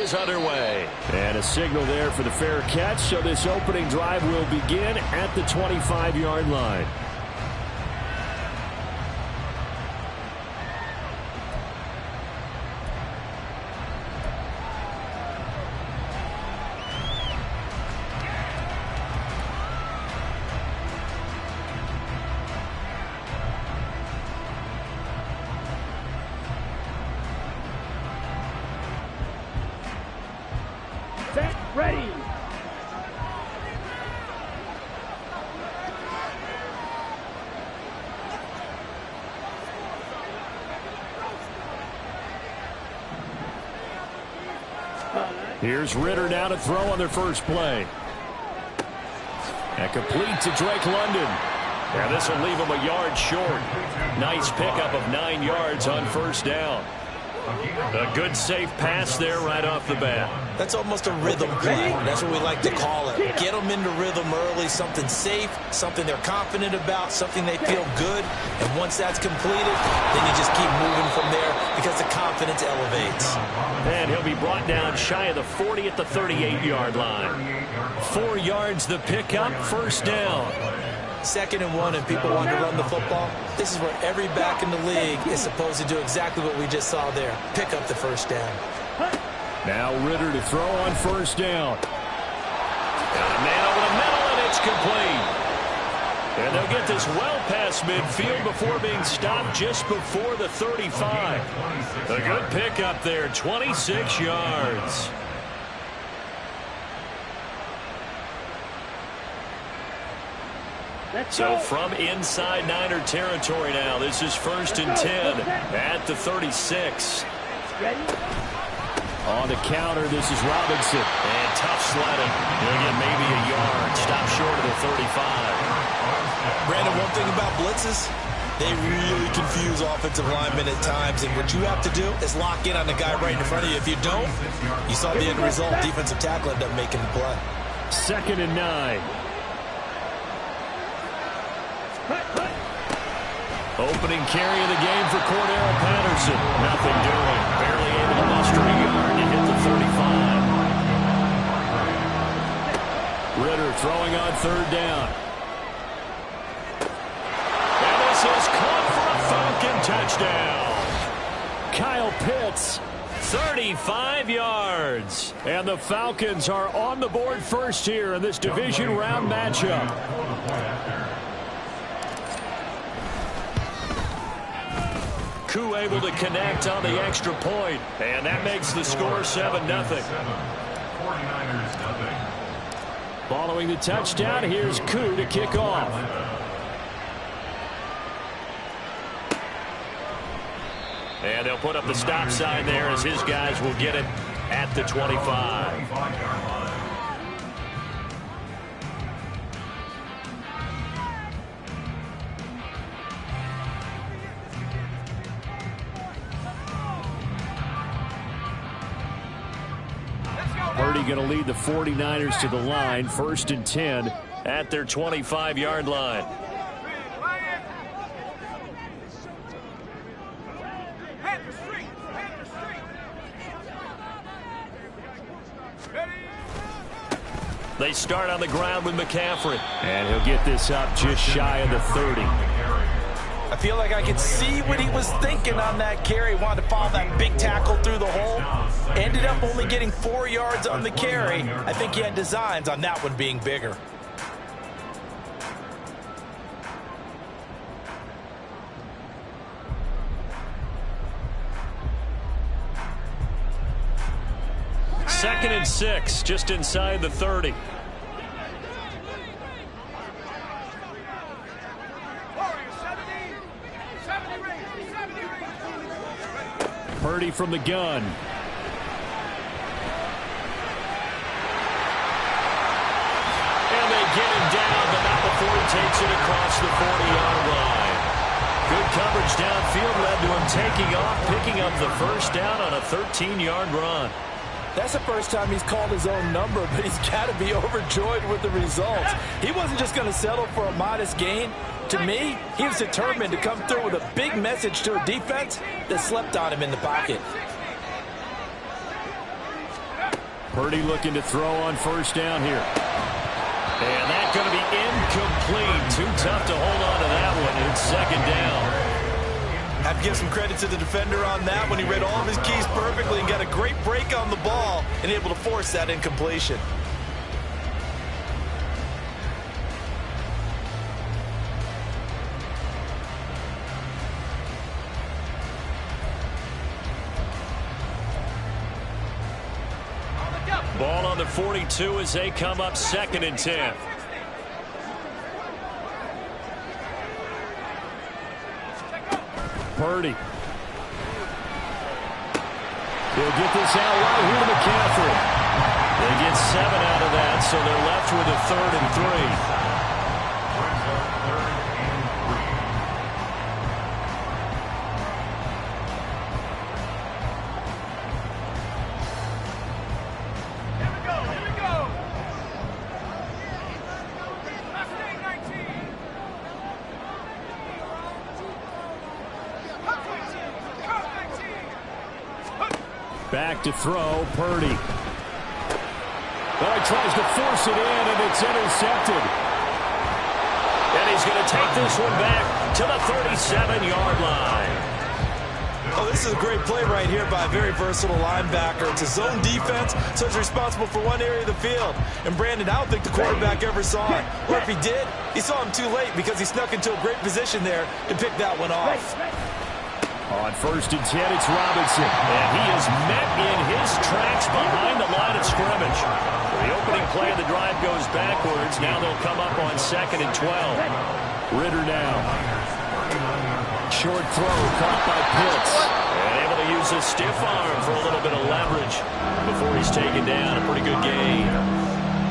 Is underway. And a signal there for the fair catch, so this opening drive will begin at the 25-yard line. Ready. Here's Ritter now to throw on their first play. And complete to Drake London. And this will leave him a yard short. Nice pickup of 9 yards on first down. A good safe pass there right off the bat. That's almost a rhythm play. That's what we like to call it. Get them into rhythm early, something safe, something they're confident about, something they feel good. And once that's completed, then you just keep moving from there because the confidence elevates. And he'll be brought down shy of the 40 at the 38-yard line. 4 yards the pickup, first down. 2nd and 1 and people want to run the football. This is where every back in the league is supposed to do exactly what we just saw there. Pick up the first down. Now Ritter to throw on first down. Got a man over the middle, and it's complete. And they'll get this well past midfield before being stopped just before the 35. A good pickup there, 26 yards. So from inside Niner territory now, this is 1st and 10 at the 36. On the counter, this is Robinson. And tough sledding. He'll get maybe a yard. Stop short of the 35. Brandon, one thing about blitzes, they really confuse offensive linemen at times. And what you have to do is lock in on the guy right in front of you. If you don't, you saw the end result. Defensive tackle ended up making the play. 2nd and 9. Opening carry of the game for Cordero Patterson. Nothing doing. Barely able to muster a yard to hit the 35. Ritter throwing on 3rd down. And this is caught for a Falcon touchdown. Kyle Pitts, 35 yards. And the Falcons are on the board first here in this division round matchup. Koo able to connect on the extra point, and that makes the score 7-0. Following the touchdown, here's Koo to kick off. And they'll put up the stop sign there as his guys will get it at the 25. Purdy going to lead the 49ers to the line, 1st and 10 at their 25-yard line. They start on the ground with McCaffrey. And he'll get this up just shy of the 30. I feel like I could see what he was thinking on that carry. Wanted to follow that big tackle through the hole. Ended up only getting 4 yards on the carry. I think he had designs on that one being bigger. Second and 6, just inside the 30. Purdy from the gun. And they get him down, but not before he takes it across the 40-yard line. Good coverage downfield led to him taking off, picking up the first down on a 13-yard run. That's the first time he's called his own number, but he's got to be overjoyed with the results. He wasn't just going to settle for a modest gain. To me, he was determined to come through with a big message to a defense that slept on him in the pocket. Purdy looking to throw on first down here. And that's going to be incomplete. Too tough to hold on to that one. It's second down. Have to give some credit to the defender on that when he read all of his keys perfectly and got a great break on the ball and able to force that incompletion. Ball on the 42 as they come up 2nd and 10. Purdy. He'll get this out right here to McCaffrey. They get 7 out of that, so they're left with a 3rd and 3. Back to throw, Purdy. Well, he tries to force it in, and it's intercepted. And he's going to take this one back to the 37-yard line. Oh, this is a great play right here by a very versatile linebacker. It's a zone defense, so he's responsible for one area of the field. And Brandon, I don't think the quarterback ever saw it. Or if he did, he saw him too late because he snuck into a great position there to pick that one off. On 1st and 10, it's Robinson. And he is met in his tracks behind the line of scrimmage. The opening play of the drive goes backwards. Now they'll come up on 2nd and 12. Ritter now. Short throw caught by Pitts. And able to use his stiff arm for a little bit of leverage before he's taken down. A pretty good gain.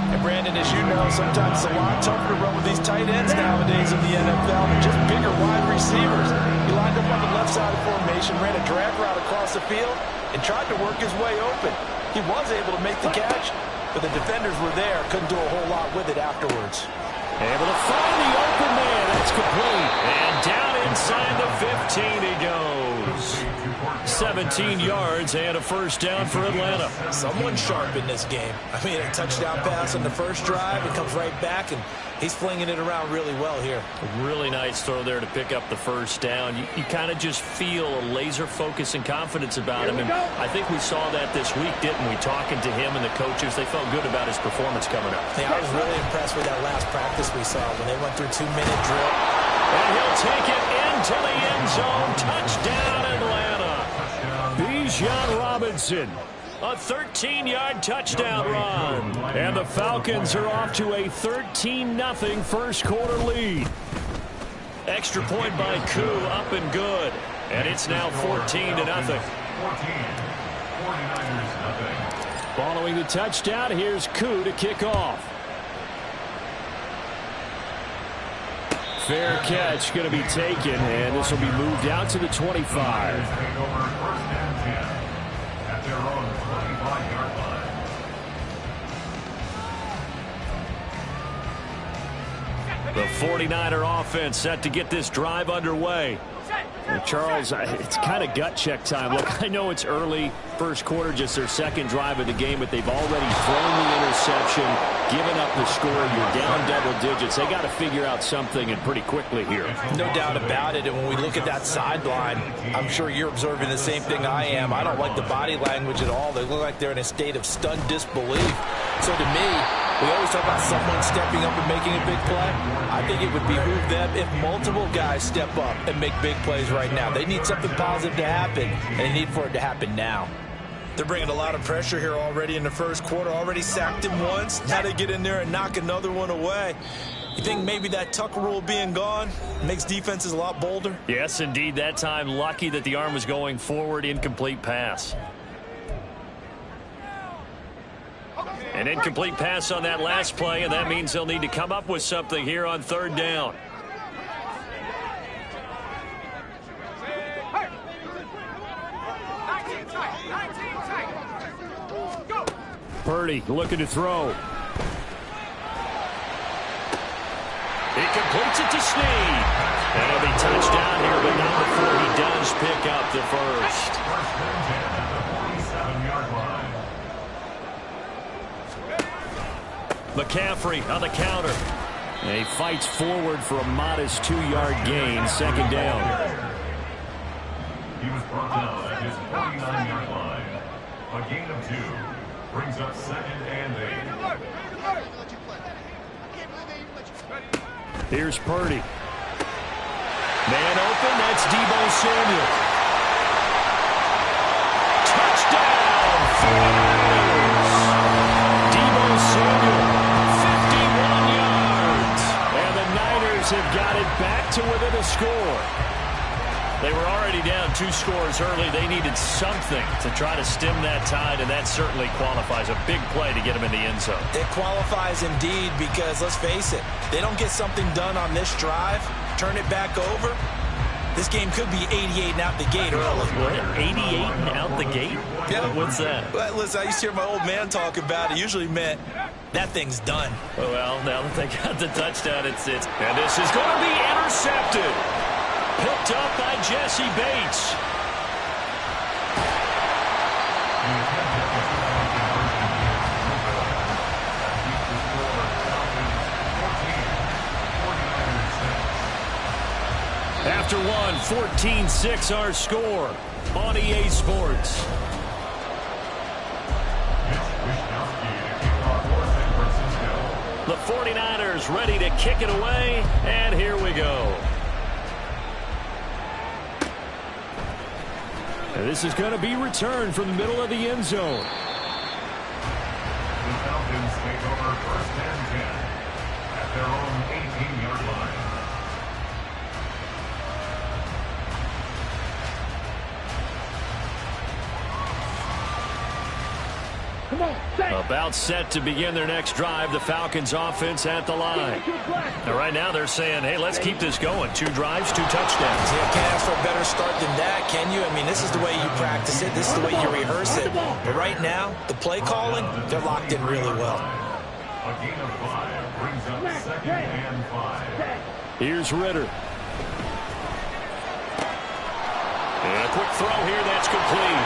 And Brandon, as you know, sometimes it's a lot tougher to run with these tight ends nowadays in the NFL than just bigger wide receivers. He lined up on the left side of the formation, ran a drag route across the field, and tried to work his way open. He was able to make the catch, but the defenders were there, couldn't do a whole lot with it afterwards. Able to find the open man. That's complete. And down inside the 15 he goes. 17 yards and a first down for Atlanta. Someone sharp in this game. I mean, a touchdown pass on the first drive. It comes right back, and he's flinging it around really well here. A really nice throw there to pick up the first down. You kind of just feel a laser focus and confidence about him. And I think we saw that this week, didn't we? Talking to him and the coaches, they felt good about his performance coming up. Yeah, I was really impressed with that last practice we saw when they went through 2-minute drill. And he'll take it into the end zone. Touchdown, Atlanta. Bijan Robinson. A 13-yard touchdown run. And the Falcons are off to a 13-0 first quarter lead. Extra point by Koo, up and good. And it's now 14-0. Following the touchdown, here's Koo to kick off. Fair catch going to be taken, and this will be moved out to the 25. The 49er offense set to get this drive underway. And Charles, it's kind of gut check time. Look, I know it's early, first quarter, just their second drive of the game, but they've already thrown the interception, given up the score. You're down double digits. They got to figure out something, and pretty quickly here. No doubt about it. And when we look at that sideline, I'm sure you're observing the same thing I am. I don't like the body language at all. They look like they're in a state of stunned disbelief. So to me, we always talk about someone stepping up and making a big play. I think it would behoove them if multiple guys step up and make big plays right now. They need something positive to happen, and they need for it to happen now. They're bringing a lot of pressure here already in the first quarter. Already sacked him once. Now they get in there and knock another one away. You think maybe that Tucker rule being gone makes defenses a lot bolder? Yes, indeed. That time, lucky that the arm was going forward. Incomplete pass. An incomplete pass on that last play, and that means they'll need to come up with something here on third down. Purdy looking to throw. He completes it to Snead. And it'll be touchdown here, but not before he does pick up the first. McCaffrey on the counter. And he fights forward for a modest 2-yard gain, second down. He was brought down at his 49-yard line. A gain of 2 brings up 2nd and 8. Here's Purdy. Man open, that's Deebo Samuel. Touchdown, 49ers. Deebo Samuel, 51 yards. And the Niners have got it back to within a score. They were already down 2 scores early. They needed something to try to stem that tide, and that certainly qualifies. A big play to get them in the end zone. It qualifies indeed because, let's face it, they don't get something done on this drive, turn it back over, this game could be 88 and out the gate early. What, 88 and out the gate? Yeah. What's that? Well, listen, I used to hear my old man talk about it. Usually meant that thing's done. Well, now that they got the touchdown, it's and this is going to be intercepted. Picked up by Jesse Bates. After one, 14-6 our score on EA Sports. The 49ers ready to kick it away, and here we go. And this is going to be returned from the middle of the end zone. The Falcons take over 1st and 10 at their own 18-yard line. About set to begin their next drive, the Falcons offense at the line. And right now they're saying, hey, let's keep this going. 2 drives, 2 touchdowns. Yeah, can't ask for a better start than that, can you? I mean, this is the way you practice it. This is the way you rehearse it. But right now, the play calling, they're locked in really well. A gain of 5 brings up 2nd and 5. Here's Ritter. And a quick throw here, that's complete.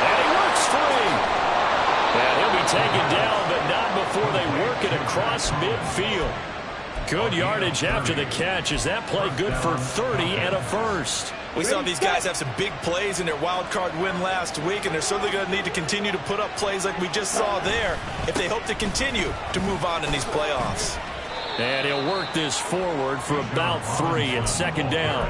And he works free. And he'll be taken down, but not before they work it across midfield. Good yardage after the catch. Is that play good for 30 and a first? We saw these guys have some big plays in their wild card win last week, and they're certainly going to need to continue to put up plays like we just saw there if they hope to continue to move on in these playoffs. And he'll work this forward for about 3 and second down.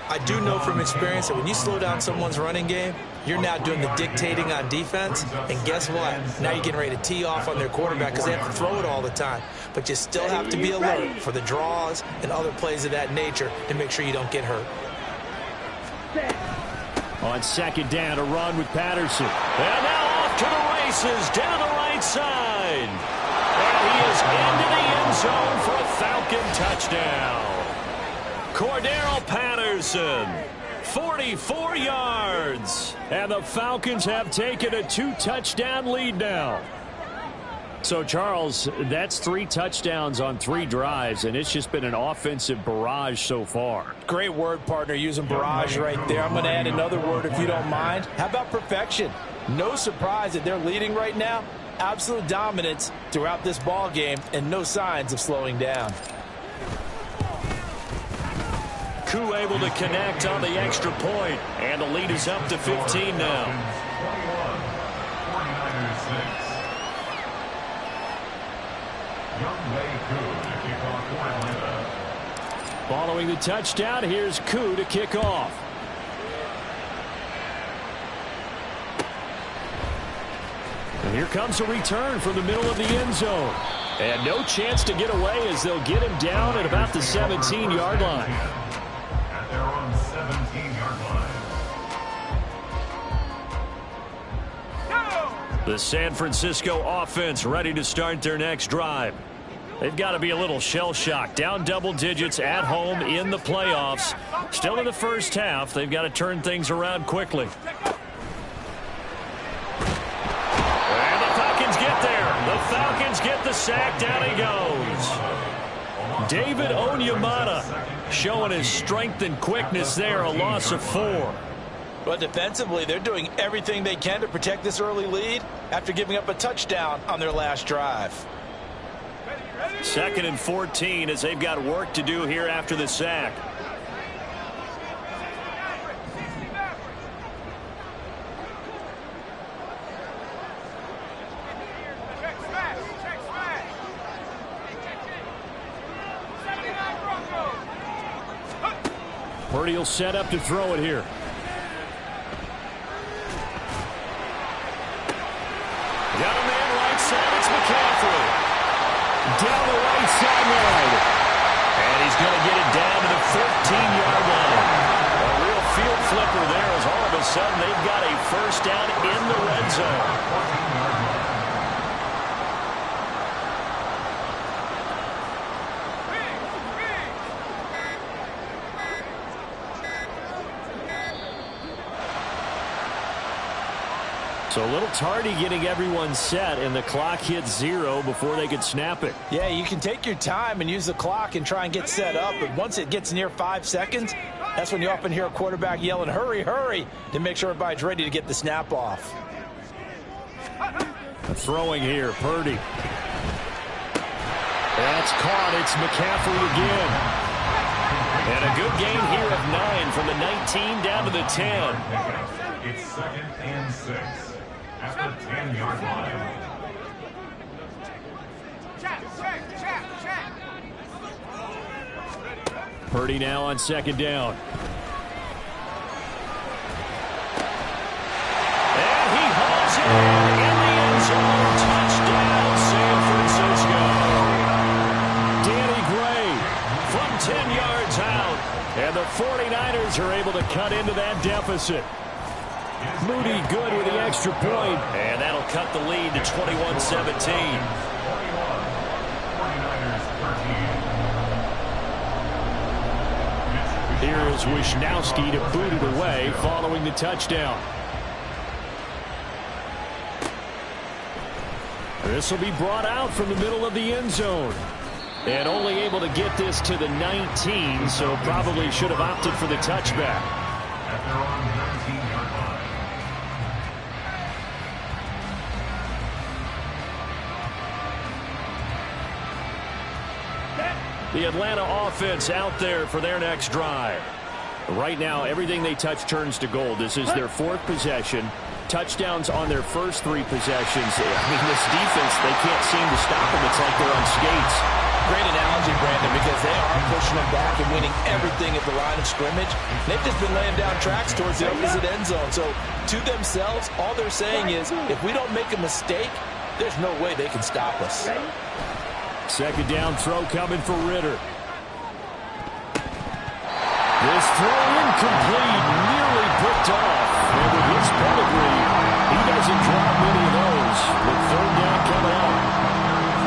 I do know from experience that when you slow down someone's running game, you're now doing the dictating on defense, and guess what? Now you're getting ready to tee off on their quarterback because they have to throw it all the time. But you still have to be alert for the draws and other plays of that nature to make sure you don't get hurt. On second down, a run with Patterson. And now off to the races, down the right side. And he is into the end zone for a Falcon touchdown. Cordero Patterson, 44 yards. And the Falcons have taken a 2-touchdown lead now. So, Charles, that's 3 touchdowns on 3 drives, and it's just been an offensive barrage so far. Great word, partner, using barrage right there. I'm going to add another word if you don't mind. How about perfection? No surprise that they're leading right now. Absolute dominance throughout this ball game and no signs of slowing down. Koo able to connect on the extra point, and the lead is up to 15 now. 49ers 6. Younghoe Koo to kick off for Atlanta. Following the touchdown, here's Koo to kick off. And here comes a return from the middle of the end zone. And no chance to get away as they'll get him down at about the 17-yard line. At their own 17-yard line. The San Francisco offense ready to start their next drive. They've got to be a little shell-shocked. Down double digits at home in the playoffs. Still in the first half. They've got to turn things around quickly. And the Falcons get there. The Falcons get the sack. Down he goes. David Onyemata showing his strength and quickness there. A loss of 4. But defensively, they're doing everything they can to protect this early lead after giving up a touchdown on their last drive. 2nd and 14 as they've got work to do here after the sack. Purdy will set up to throw it here. Got a man right side. It's McCaffrey. Down the right sideline. And he's going to get it down to the 14-yard line. A real field flipper there as all of a sudden they've got a first down in the red zone. So a little tardy getting everyone set, and the clock hits 0 before they could snap it. Yeah, you can take your time and use the clock and try and get set up, but once it gets near 5 seconds, that's when you often hear a quarterback yelling, hurry, hurry, to make sure everybody's ready to get the snap off. Throwing here, Purdy. That's caught. It's McCaffrey again. And a good gain here of 9 from the 19 down to the 10. It's 2nd and 6 at the 10-yard line. Purdy now on 2nd down. And he hauls it in the end zone. Touchdown, San Francisco. Danny Gray from 10 yards out. And the 49ers are able to cut into that deficit. Moody good with the extra point. And that'll cut the lead to 21-17. Here is Wisnowski to boot it away following the touchdown. This will be brought out from the middle of the end zone. And only able to get this to the 19, so probably should have opted for the touchback. At their own 19-yard line. The Atlanta offense out there for their next drive. Right now, everything they touch turns to gold. This is their 4th possession. Touchdowns on their first 3 possessions. I mean, this defense, they can't seem to stop them. It's like they're on skates. Great analogy, Brandon, because they are pushing them back and winning everything at the line of scrimmage. They've just been laying down tracks towards the opposite end zone. So, to themselves, all they're saying is, if we don't make a mistake, there's no way they can stop us. 2nd down throw coming for Ritter. This throw incomplete, nearly picked off. And with his pedigree, he doesn't drop many of those. With 3rd down coming up.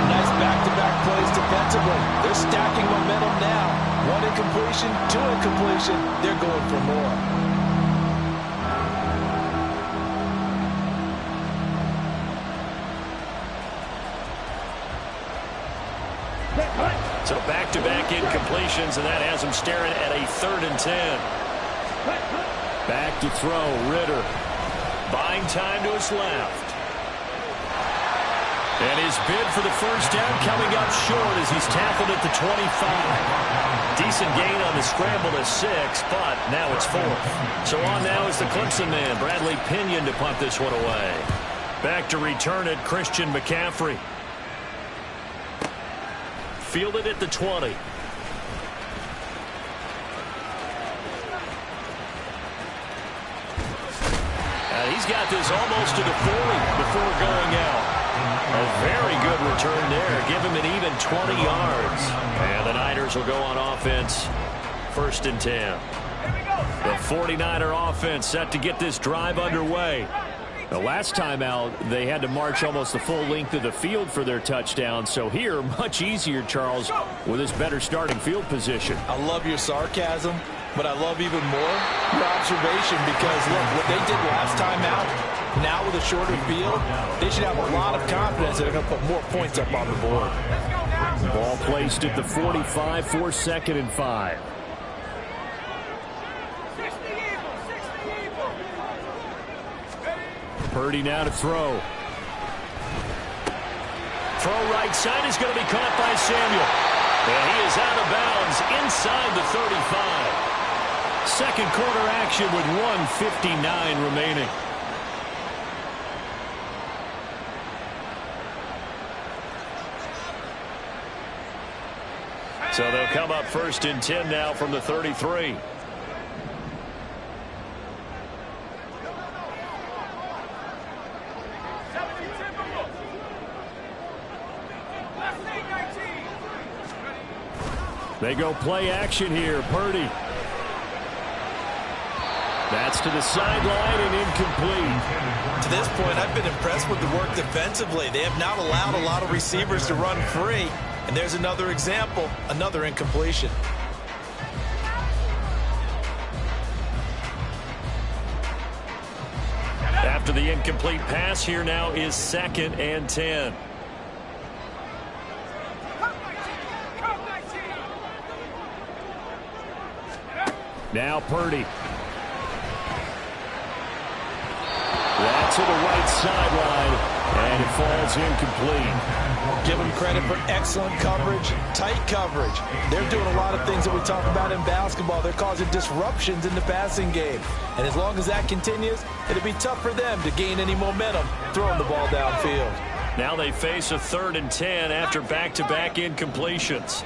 Nice back-to-back plays defensively. They're stacking momentum now. 1 incompletion, 2 incompletion. They're going for more. So back-to-back incompletions, and that has him staring at a 3rd and 10. Back to throw, Ritter. Buying time to his left. And his bid for the first down coming up short as he's tackled at the 25. Decent gain on the scramble to 6, but now it's 4th. So on now is the Clemson man, Bradley Pinion, to punt this one away. Back to return it, Christian McCaffrey. Fielded at the 20. And he's got this almost to the 40 before going out. A very good return there. Give him an even 20 yards. And the Niners will go on offense. 1st and 10. The 49er offense set to get this drive underway. The last time out, they had to march almost the full length of the field for their touchdown. So here, much easier, Charles, with this better starting field position. I love your sarcasm, but I love even more your observation because, look, what they did last time out, now with a shorter field, they should have a lot of confidence that they're going to put more points up on the board. Ball placed at the 45 for 2nd and 5. Purdy now to throw. Throw right side is going to be caught by Samuel. And he is out of bounds inside the 35. Second quarter action with 1:59 remaining. So they'll come up 1st and 10 now from the 33. They go play action here. Purdy. That's to the sideline and incomplete. To this point, I've been impressed with the work defensively. They have not allowed a lot of receivers to run free. And there's another example, another incompletion. After the incomplete pass, here now is 2nd and 10. Now Purdy. That's to the right sideline, and it falls incomplete. Give them credit for excellent coverage, tight coverage. They're doing a lot of things that we talk about in basketball. They're causing disruptions in the passing game. And as long as that continues, it'll be tough for them to gain any momentum throwing the ball downfield. Now they face a 3rd and 10 after back-to-back incompletions.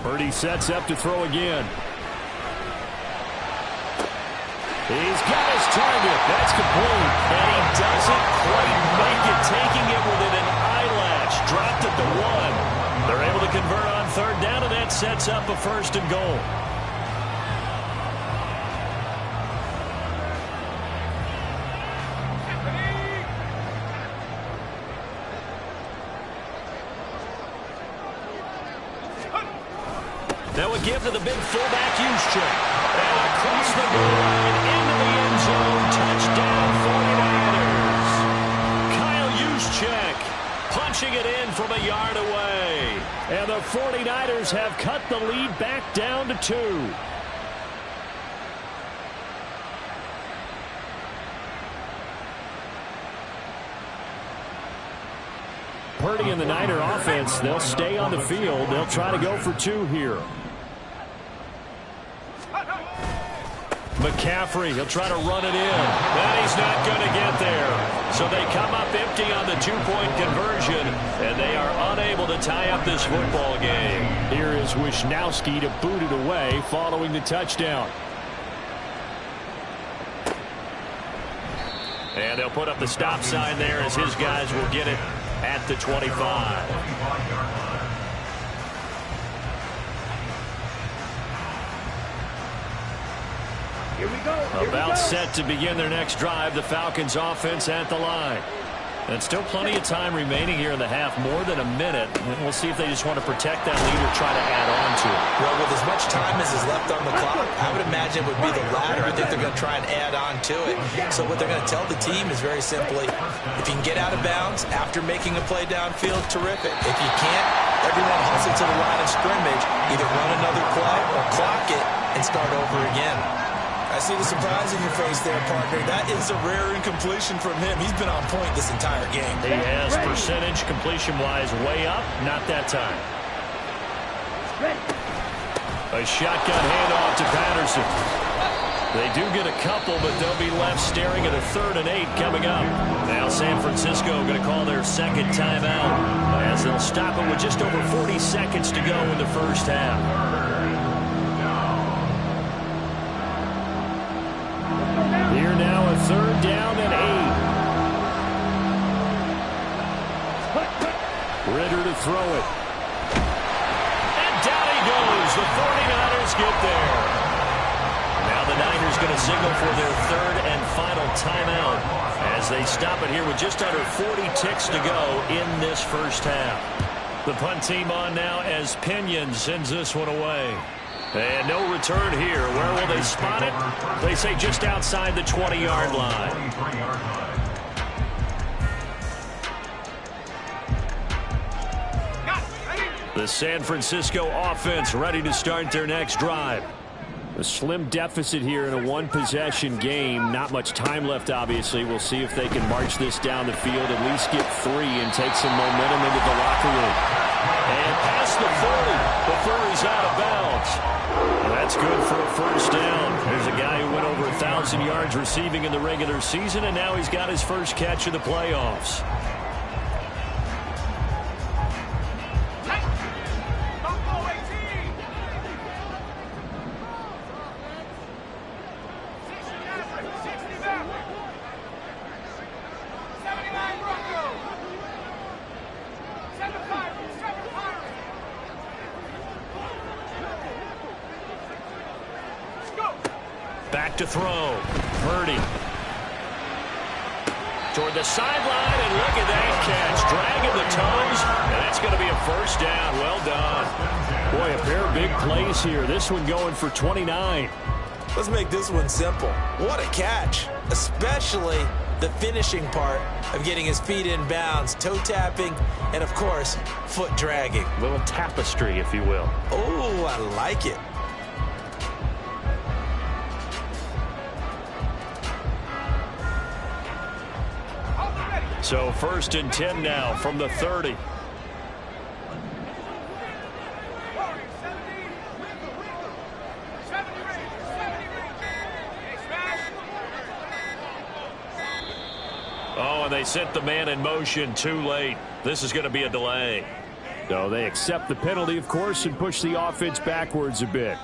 Purdy sets up to throw again. He's got his target. That's complete. And he doesn't quite make it, taking it within an eyelash. Dropped at the 1. They're able to convert on 3rd down, and that sets up a 1st and goal. That would give to the big fullback Juszczyk. And across the goal line into the end zone. Touchdown 49ers. Kyle Juszczyk punching it in from a yard away. And the 49ers have cut the lead back down to 2. Purdy and the Niner offense, they'll stay on the field. They'll try to go for 2 here. McCaffrey, he'll try to run it in. And he's not going to get there. So they come up empty on the 2-point conversion, and they are unable to tie up this football game. Here is Wisnowski to boot it away following the touchdown. And they'll put up the stop sign there as his guys will get it at the 25. Here we go. About set to begin their next drive. The Falcons offense at the line. And still plenty of time remaining here in the half, more than a minute. And we'll see if they just want to protect that lead or try to add on to it. Well, with as much time as is left on the clock, I would imagine it would be the latter. I think they're going to try and add on to it. So what they're going to tell the team is very simply, if you can get out of bounds after making a play downfield, terrific. If you can't, everyone hustle to the line of scrimmage, either run another play or clock it and start over again. I see the surprise in your face there, partner. That is a rare incompletion from him. He's been on point this entire game. He has percentage completion-wise way up. Not that time. A shotgun handoff to Patterson. They do get a couple, but they'll be left staring at a 3rd and 8 coming up. Now San Francisco going to call their second timeout as they'll stop it with just over 40 seconds to go in the first half. Here now a 3rd down and 8. Ritter to throw it. And down he goes. The 49ers get there. Now the Niners going to signal for their 3rd and final timeout as they stop it here with just under 40 ticks to go in this first half. The punt team on now as Pinion sends this one away. And no return here. Where will they spot it? They say just outside the 20-yard line. The San Francisco offense ready to start their next drive. A slim deficit here in a one-possession game. Not much time left, obviously. We'll see if they can march this down the field, at least get 3 and take some momentum into the locker room. And past the 40 before he's out of bounds. And that's good for a first down. There's a guy who went over 1,000 yards receiving in the regular season, and now he's got his first catch of the playoffs. Back to throw. Purdy. Toward the sideline, and look at that catch. Dragging the toes, and that's going to be a first down. Well done. Boy, a pair of big plays here. This one going for 29. Let's make this one simple. What a catch, especially the finishing part of getting his feet in bounds, toe tapping, and, of course, foot dragging. A little tapestry, if you will. Oh, I like it. So 1st and 10 now from the 30. Oh, and they sent the man in motion too late. This is going to be a delay. So they accept the penalty, of course, and push the offense backwards a bit.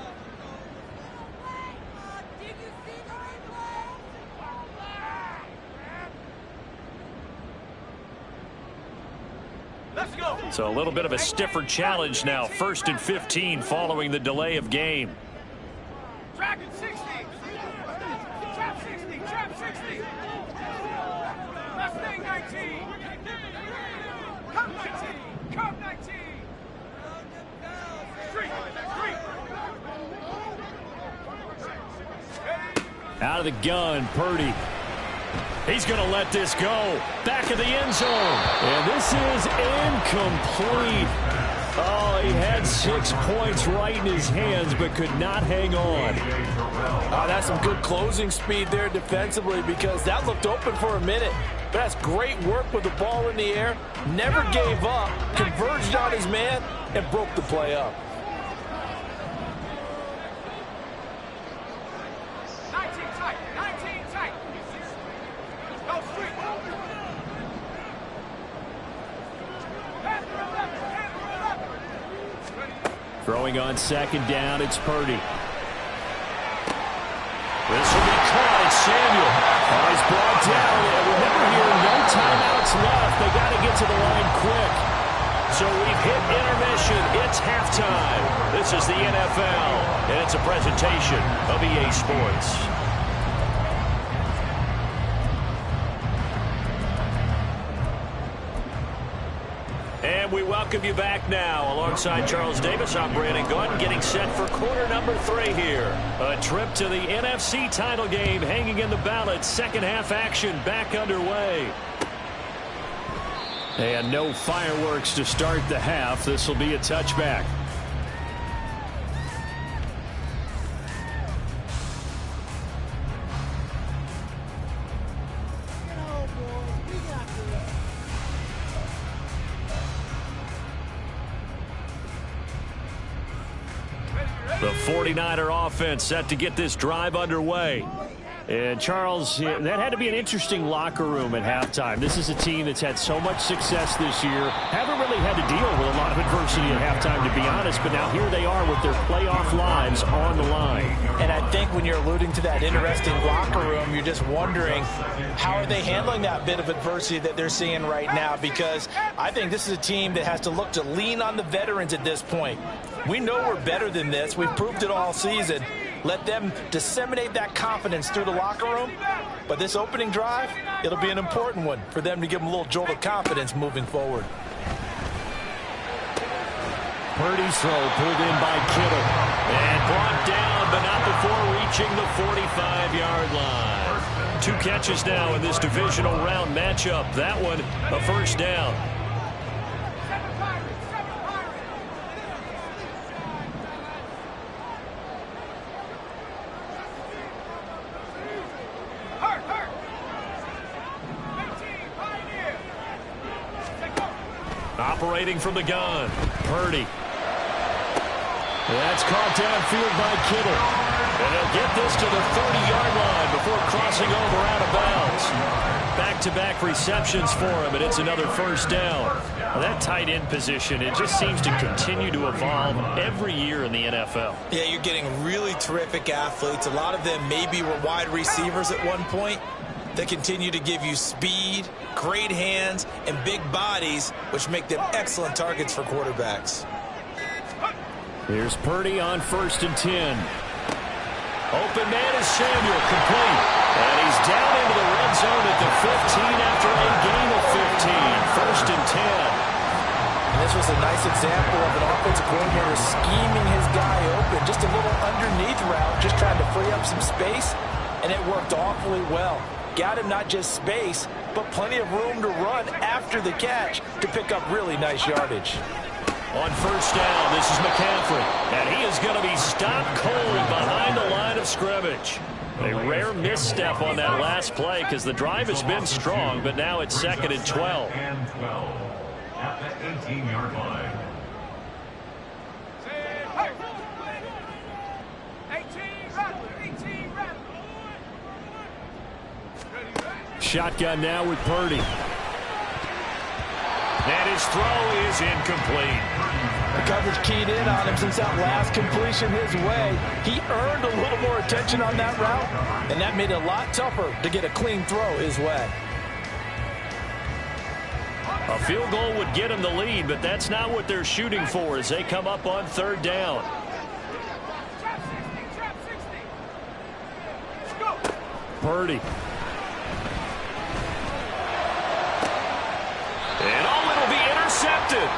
So a little bit of a stiffer challenge now. 1st and 15 following the delay of game. Trap 60. Trap 60. Trap 60. Mustang 19. Cup 19. Cup 19. Street. Out of the gun, Purdy. He's going to let this go. Back of the end zone. And this is incomplete. Oh, he had 6 points right in his hands, but could not hang on. That's some good closing speed there defensively, because that looked open for a minute. But that's great work with the ball in the air. Never gave up, converged on his man, and broke the play up. 19 tight. 19 tight. Go street. Throwing on 2nd down, it's Purdy. This will be caught. It's Samuel. Oh, he's brought down. And remember here, no timeouts left. They got to get to the line quick. So we've hit intermission. It's halftime. This is the NFL, and it's a presentation of EA Sports. And we welcome you back now. Alongside Charles Davis, I'm Brandon Gaudin, getting set for quarter number 3 here. A trip to the NFC title game hanging in the balance. Second half action back underway. And no fireworks to start the half. This will be a touchback. The 49er offense set to get this drive underway. And, Charles, that had to be an interesting locker room at halftime. This is a team that's had so much success this year. Haven't really had to deal with a lot of adversity at halftime, to be honest. But now here they are with their playoff lives on the line. And I think when you're alluding to that interesting locker room, you're just wondering how are they handling that bit of adversity that they're seeing right now, because I think this is a team that has to look to lean on the veterans at this point. We know we're better than this. We've proved it all season. Let them disseminate that confidence through the locker room. But this opening drive, it'll be an important one for them to give them a little jolt of confidence moving forward. Purdy's throw pulled in by Kittle. And brought down, but not before reaching the 45-yard line. 2 catches now in this divisional round matchup. That one, a first down. operating from the gun. Purdy. That's caught downfield by Kittle. And they'll get this to the 30-yard line before crossing over out of bounds. Back-to-back receptions for him, and it's another first down. Well, that tight end position, it just seems to continue to evolve every year in the NFL. Yeah, you're getting really terrific athletes. A lot of them maybe were wide receivers at one point. They continue to give you speed, great hands, and big bodies, which make them excellent targets for quarterbacks. Here's Purdy on 1st and 10. Open man is Samuel, complete. And he's down into the red zone at the 15 after a gain of 15. 1st and 10. And this was a nice example of an offensive coordinator scheming his guy open. Just a little underneath route, just trying to free up some space, and it worked awfully well. Got him not just space, but plenty of room to run after the catch to pick up really nice yardage. On 1st down, this is McCaffrey, and he is going to be stopped cold behind the line of scrimmage. A rare misstep on that last play because the drive has been strong, but now it's 2nd and 12. And 12 at the 18-yard line. 18, run. Shotgun now with Purdy. And his throw is incomplete. The coverage keyed in on him since that last completion his way. He earned a little more attention on that route, and that made it a lot tougher to get a clean throw his way. A field goal would get him the lead, but that's not what they're shooting for as they come up on 3rd down. Trap 60. Let's go. Purdy. And it'll be intercepted.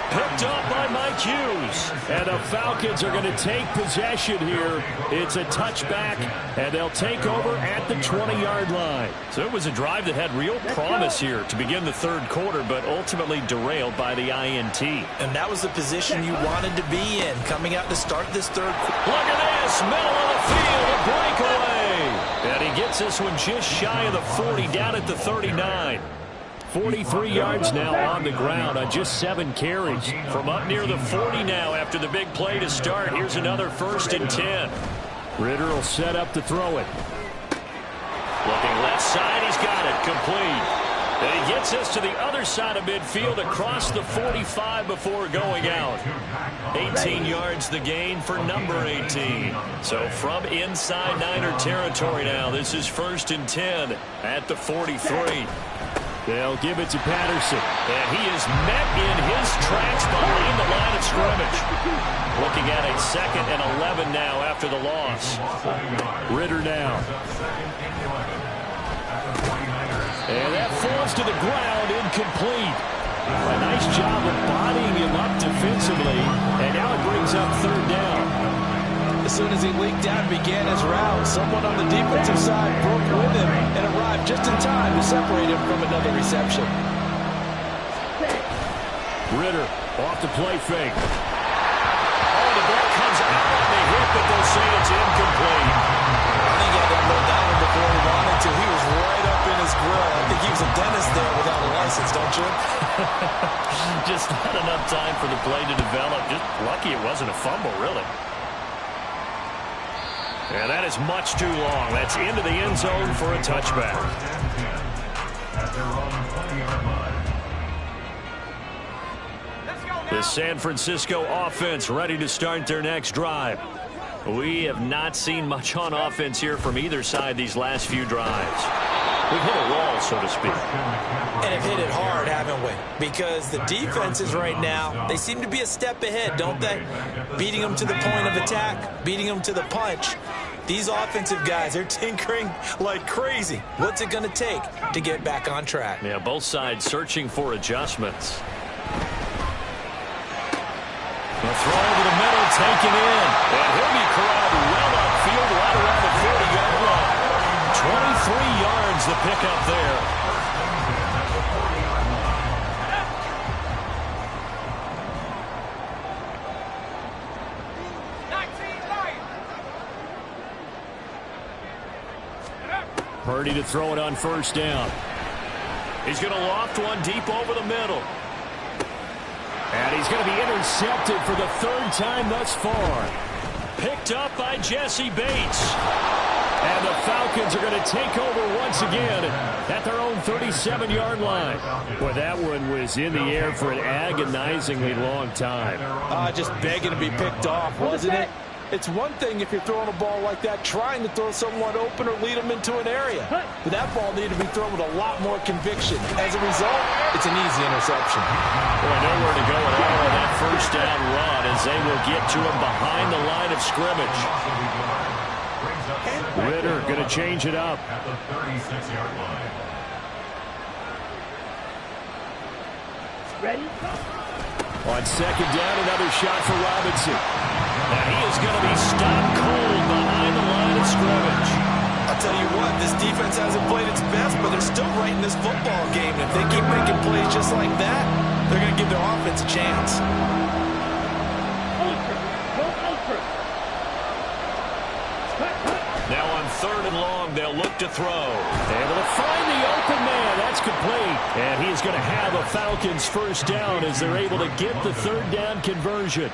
Picked up by Mike Hughes. And the Falcons are going to take possession here. It's a touchback, and they'll take over at the 20-yard line. So it was a drive that had real promise here to begin the 3rd quarter, but ultimately derailed by the INT. And that was the position you wanted to be in, coming out to start this 3rd quarter. Look at this, middle of the field, a breakaway. And he gets this one just shy of the 40, down at the 39. 43 yards now on the ground on just 7 carries. From up near the 40 now after the big play to start. Here's another 1st and 10. Ritter will set up to throw it. Looking left side, he's got it, complete. And he gets us to the other side of midfield across the 45 before going out. 18 yards the gain for number 18. So from inside Niner territory now, this is 1st and 10 at the 43. They'll give it to Patterson. And he is met in his tracks behind the line of scrimmage. Looking at a 2nd and 11 now after the loss. Ritter now. And that falls to the ground, incomplete. A nice job of bodying him up defensively. And now it brings up 3rd down. As soon as he leaked out and began his route, someone on the defensive side broke with him and arrived just in time to separate him from another reception. Ritter off the play fake. Oh, the ball comes out on the hit, but they'll say it's incomplete. I think he had to unload that one before he wanted to. He was right up in his grill. I think he was a dentist there without a license, don't you? Just not enough time for the play to develop. Just lucky it wasn't a fumble, really. And that is much too long. That's into the end zone for a touchback. At their own 20-yard line. Let's go now. The San Francisco offense ready to start their next drive. We have not seen much on offense here from either side these last few drives. We've hit a wall, so to speak. And have hit it hard, haven't we? Because the defenses right now, they seem to be a step ahead, don't they? Beating them to the point of attack, beating them to the punch. These offensive guys, they're tinkering like crazy. What's it going to take to get back on track? Yeah, both sides searching for adjustments. The throw to the middle, taken in. And he'll be corralled well upfield, right around the 40-yard line. 23 yards the pickup there. Purdy to throw it on 1st down. He's going to loft one deep over the middle. And he's going to be intercepted for the third time thus far. Picked up by Jesse Bates. And the Falcons are going to take over once again at their own 37-yard line. Boy, that one was in the air for an agonizingly long time. Just begging to be picked off, wasn't it? It's one thing if you're throwing a ball like that, trying to throw someone open or lead them into an area. But that ball needed to be thrown with a lot more conviction. As a result, it's an easy interception. Boy, nowhere to go at all on that first down run as they will get to him behind the line of scrimmage. Ritter going to change it up. At the 36-yard line. Ready? On second down, another shot for Robinson. Now he is going to be stopped cold behind the line of scrimmage. I'll tell you what, this defense hasn't played its best, but they're still right in this football game. If they keep making plays just like that, they're going to give their offense a chance. Now on third and long, they'll look to throw. Able to find the open man. That's complete. And he's going to have a Falcons first down as they're able to get the third down conversion.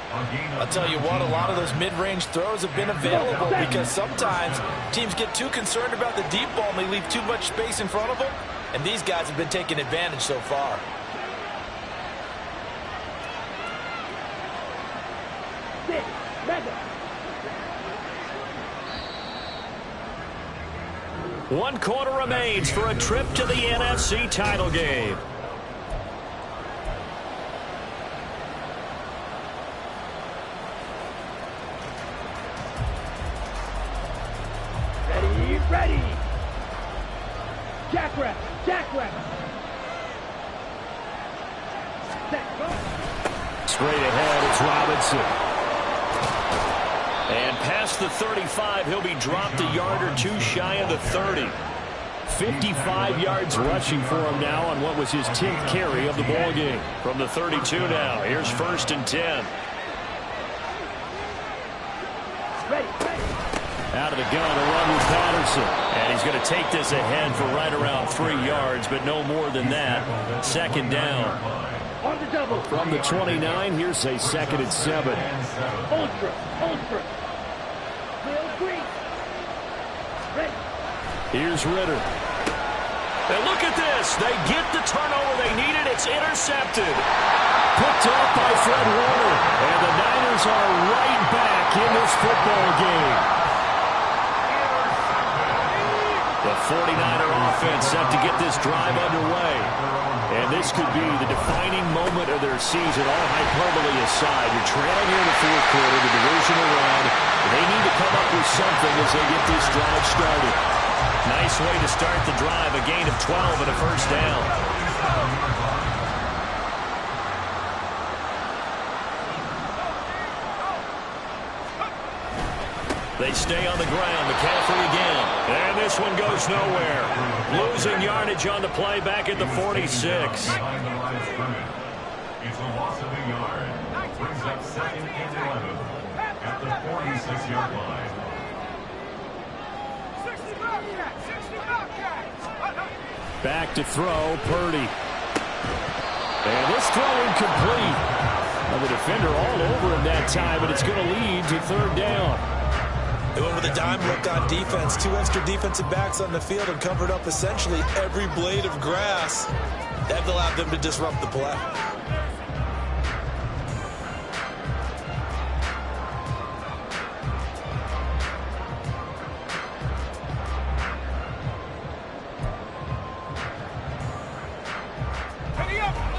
I'll tell you what, a lot of those mid-range throws have been available because sometimes teams get too concerned about the deep ball and they leave too much space in front of them. And these guys have been taking advantage so far. One quarter remains for a trip to the NFC title game. Ready. Jackrabbit. Straight ahead, it's Robinson. And past the 35, he'll be dropped a yard or two shy of the 30. 55 yards rushing for him now on what was his 10th carry of the ball game. From the 32 now, here's first and 10. Ready. Out of the gun, a run with Patterson. And he's going to take this ahead for right around 3 yards, but no more than that. Second down. On the double. From the 29, here's a second and 7. Ultra. Real green. Ready. Here's Ritter. And look at this. They get the turnover they needed. It's intercepted. Picked off by Fred Warner. And the Niners are right back in this football game. The 49er offense set to get this drive underway. And this could be the defining moment of their season, all hyperbole aside. You're trailing here in the fourth quarter, the divisional round. They need to come up with something as they get this drive started. Nice way to start the drive, a gain of 12 and a first down. They stay on the ground. McCaffrey again. And this one goes nowhere. Losing yardage on the play back at the 46. Behind the line of scrimmage. It's a loss of a yard. Brings up second and 11 at the 46-yard line. 60 Bobcats. Back to throw, Purdy. And this throw incomplete. Well, the defender all over him that time, but it's going to lead to third down. They went with a dime look on defense. 2 extra defensive backs on the field and covered up essentially every blade of grass. That allowed them to disrupt the play.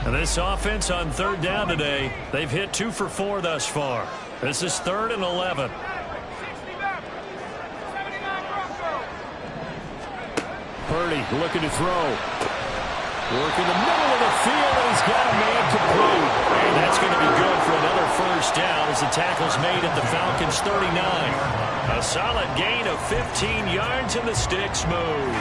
And this offense on third down today, they've hit 2 for 4 thus far. This is third and 11. Purdy looking to throw. Work in the middle of the field, and he's got a man complete. And that's going to be good for another first down as the tackle's made at the Falcons' 39. A solid gain of 15 yards, and the sticks move.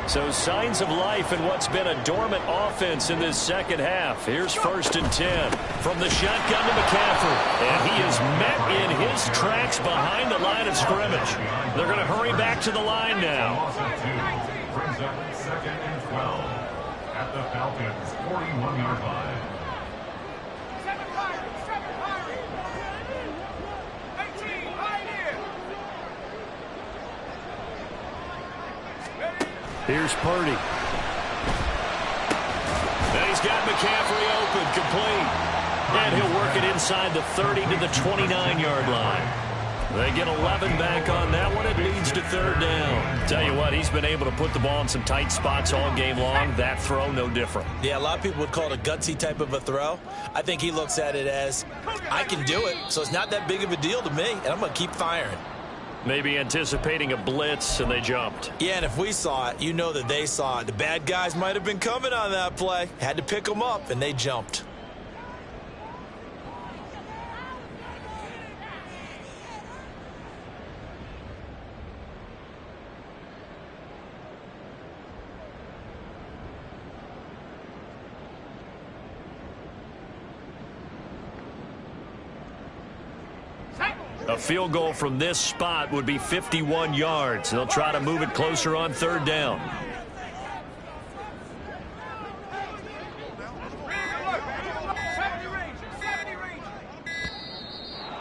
So signs of life in what's been a dormant offense in this second half. Here's first and 10 from the shotgun to McCaffrey. And he is met in his tracks behind the line of scrimmage. They're going to hurry back to the line now. Loss of 2 brings up second and 12 at the Falcons' 41-yard line. Here's Purdy. And he's got McCaffrey open, complete. And he'll work it inside the 30 to the 29-yard line. They get 11 back on that one. It leads to third down. Tell you what, he's been able to put the ball in some tight spots all game long. That throw, no different. Yeah, a lot of people would call it a gutsy type of a throw. I think he looks at it as, I can do it, so it's not that big of a deal to me, and I'm going to keep firing. Maybe anticipating a blitz, and they jumped. Yeah, and if we saw it, you know that they saw it. The bad guys might have been coming on that play. Had to pick them up, and they jumped. A field goal from this spot would be 51 yards. They'll try to move it closer on third down.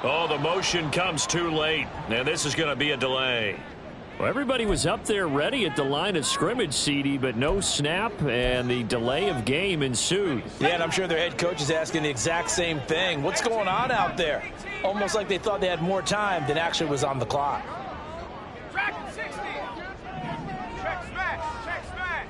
Oh, the motion comes too late. Now this is going to be a delay. Well, everybody was up there ready at the line of scrimmage, CD, but no snap, and the delay of game ensued. Yeah, and I'm sure their head coach is asking the exact same thing. What's going on out there? Almost like they thought they had more time than actually was on the clock. Track 60. Check smash. Check smash.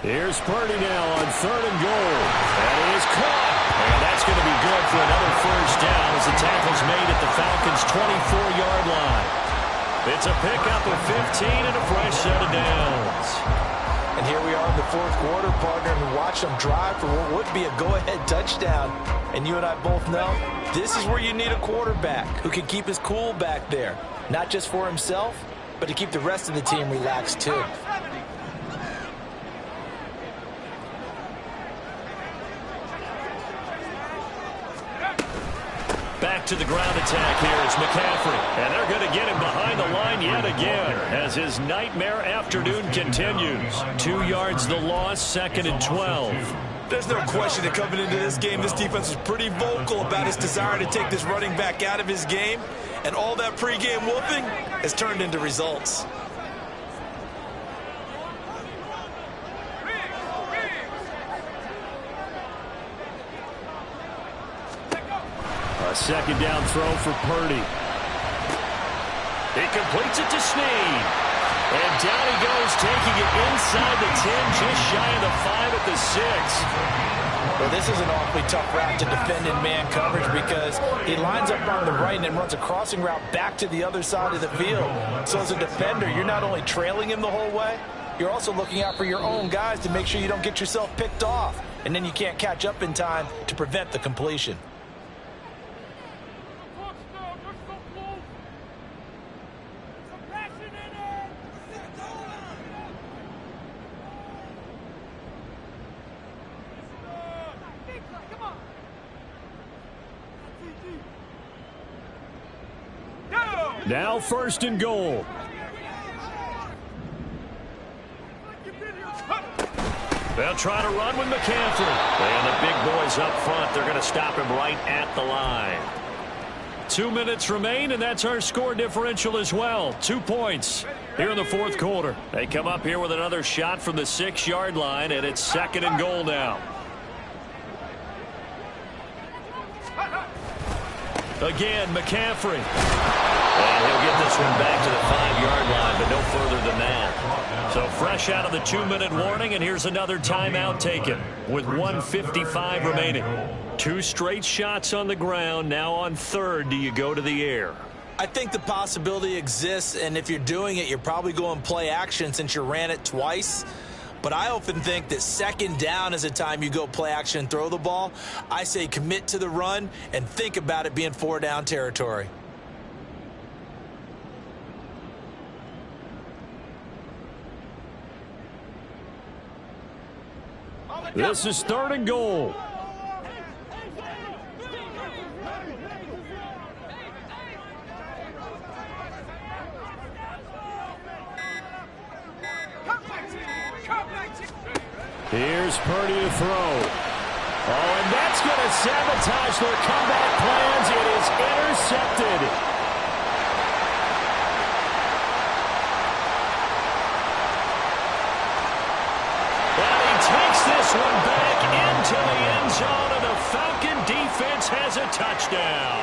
Here's Purdy now on third and goal. That is caught. And that's going to be good for another first down as the tackle's made at the Falcons' 24-yard line. It's a pickup of 15 and a fresh set of downs. And here we are in the fourth quarter, partner, and watch them drive for what would be a go-ahead touchdown. And you and I both know this is where you need a quarterback who can keep his cool back there, not just for himself, but to keep the rest of the team relaxed too. Back to the ground attack here. It's McCaffrey. And they're going to get him behind the line yet again as his nightmare afternoon continues. 2 yards the loss, second and 12. There's no question that coming into this game, this defense was pretty vocal about its desire to take this running back out of his game. And all that pregame whooping has turned into results. A second down throw for Purdy. He completes it to Snead. And down he goes, taking it inside the 10, just shy of the 5 at the 6. Well, this is an awfully tough route to defend in man coverage because he lines up on the right and then runs a crossing route back to the other side of the field. So as a defender, you're not only trailing him the whole way, you're also looking out for your own guys to make sure you don't get yourself picked off. And then you can't catch up in time to prevent the completion. Now first and goal. They'll try to run with McCaffrey. And the big boys up front, they're going to stop him right at the line. 2 minutes remain, and that's our score differential as well. 2 points here in the fourth quarter. They come up here with another shot from the 6-yard line, and it's second and goal now. Again, McCaffrey. And he'll get this one back to the 5-yard line, but no further than that. So fresh out of the 2-minute warning, and here's another timeout taken with 1:55 remaining. 2 straight shots on the ground. Now on third, do you go to the air? I think the possibility exists, and if you're doing it, you're probably going play action since you ran it twice. But I often think that second down is a time you go play action and throw the ball. I say commit to the run and think about it being 4-down territory. This is third and goal. Here's Purdy to throw. Oh, and that's going to sabotage their comeback plans. It is intercepted. touchdown.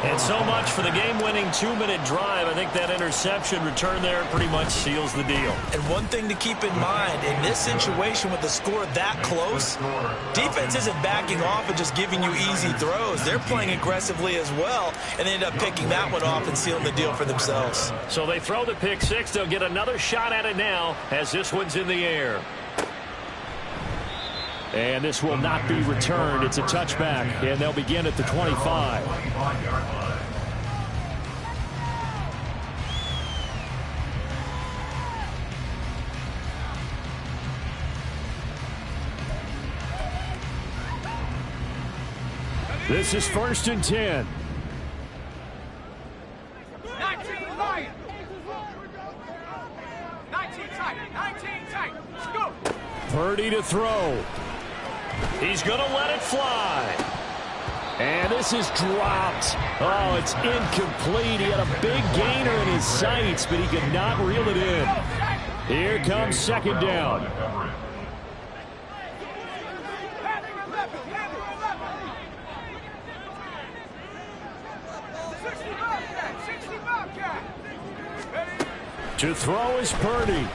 And so much for the game-winning 2-minute drive. I think that interception return there pretty much seals the deal. And one thing to keep in mind, in this situation with the score that close, defense isn't backing off and just giving you easy throws. They're playing aggressively as well, and they end up picking that one off and sealing the deal for themselves. So they throw the pick six. They'll get another shot at it now as this one's in the air. And this will not be returned. It's a touchback, and they'll begin at the 25. This is 1st and 10. 19 Lions. 19 tight. 19 tight. Scoop. Purdy to throw. He's going to let it fly. And this is dropped. Oh, it's incomplete. He had a big gainer in his sights, but he could not reel it in. Here comes 2nd down. To throw is Purdy.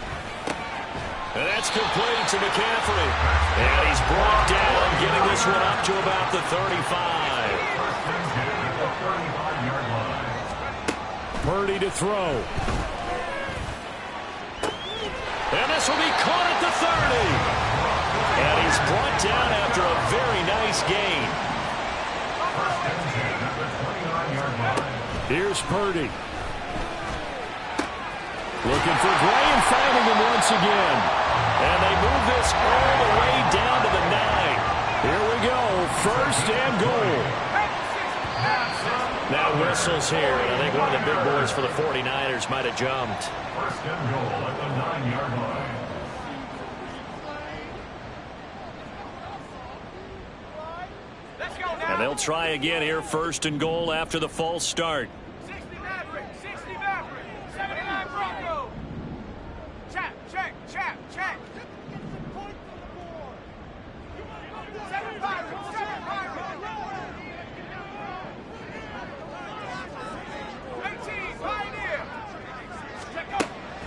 And that's complete to McCaffrey. And he's brought down, getting this one up to about the 35. Purdy to throw. And this will be caught at the 30. And he's brought down after a very nice gain. Here's Purdy. Looking for Gray and finding him once again. And they move this all the way down to the 9. Here we go. 1st and goal. Now whistles here. And I think one of the big boys for the 49ers might have jumped. 1st and goal at the 9-yard line. Let's go now. And they'll try again here. 1st and goal after the false start. 60 Maverick. 60 Maverick. 79 Bronco. Check. 7 Pirates. 7 Pirates. 18 Pioneer. Check up.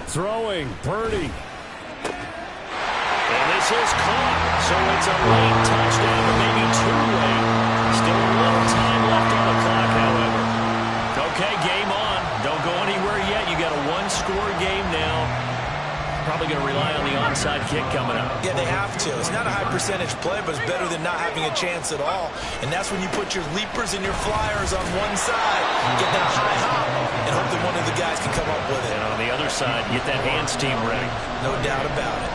Throwing. Purdy. And this is caught. So it's a late touchdown, but maybe too late. Still a little time left on the clock, however. Okay, game on. Don't go anywhere yet. You got a one-score game now. Probably going to rely on the onside kick coming up. Yeah, they have to. It's not a high percentage play, but it's better than not having a chance at all. And that's when you put your leapers and your flyers on one side, get that high hop, and hope that one of the guys can come up with it. And on the other side, get that hands team ready. No doubt about it.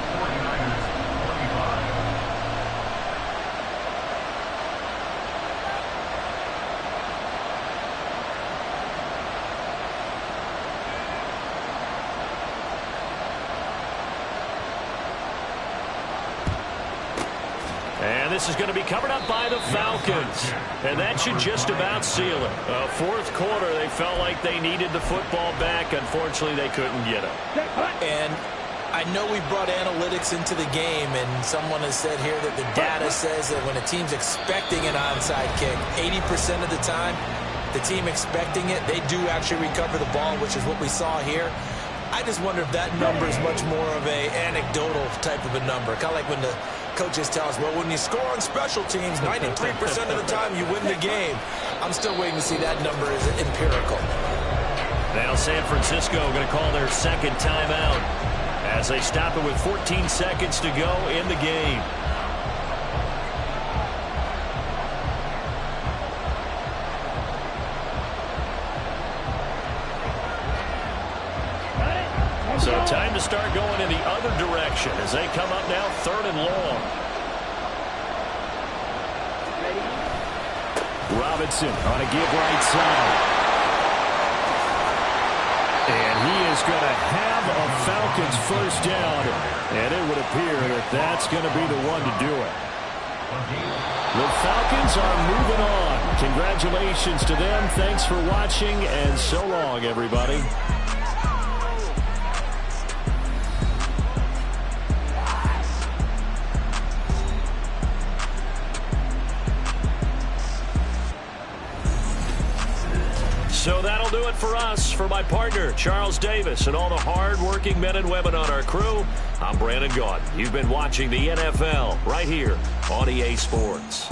And this is going to be covered up by the Falcons. And that should just about seal it. 4th quarter, they felt like they needed the football back. Unfortunately, they couldn't get it. And I know we brought analytics into the game, and someone has said here that the data says that when a team's expecting an onside kick, 80% of the time, the team expecting it, they do actually recover the ball, which is what we saw here. I just wonder if that number is much more of a anecdotal type of a number. Kind of like when the coaches tell us, well, when you score on special teams, 93% of the time you win the game. I'm still waiting to see that number is empirical. Now San Francisco going to call their 2nd timeout as they stop it with 14 seconds to go in the game. So time to start going in the other direction as they come up now 3rd and long. Robinson on a give right side. And he is going to have a Falcons 1st down. And it would appear that that's going to be the one to do it. The Falcons are moving on. Congratulations to them. Thanks for watching, and so long, everybody. that'll do it for us. For my partner, Charles Davis, and all the hard-working men and women on our crew, I'm Brandon Gaudin. You've been watching the NFL right here on EA Sports.